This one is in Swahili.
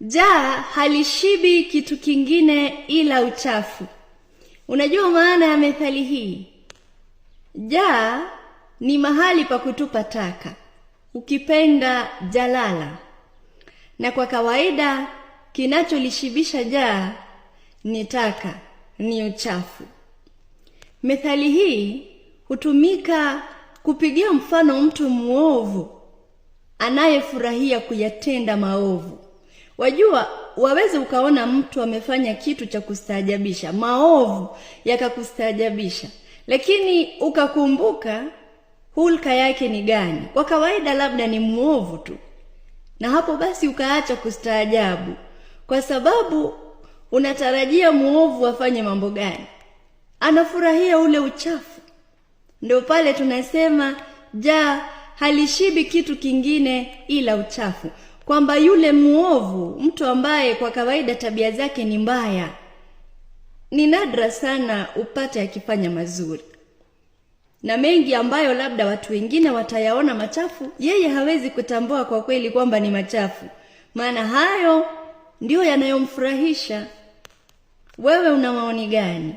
Jaa halishibi kitu kingine ila uchafu. Unajua maana ya methali hii? Jaa ni mahali pa kutupa taka, ukipenda jalala. Na kwa kawaida kinacholishibisha jaa ni taka, ni uchafu. Methali hii hutumika kupigia mfano mtu muovu anayefurahia kuyatenda maovu. Wajua, waweze ukaona mtu amefanya kitu cha kustaajabisha, maovu yakakustaajabisha, lakini ukakumbuka hulka yake ni gani. Kwa kawaida labda ni muovu tu, na hapo basi ukaacha kustaajabu, kwa sababu unatarajia muovu afanye mambo gani? Anafurahia ule uchafu. Ndio pale tunasema jaa halishibi kitu kingine ila uchafu, kwamba yule muovu, mtu ambaye kwa kawaida tabia zake ni mbaya, ni nadra sana upate akifanya mazuri. Na mengi ambayo labda watu wengine watayaona machafu, yeye hawezi kutambua kwa kweli kwamba ni machafu, maana hayo ndio yanayomfurahisha. Wewe una maoni gani?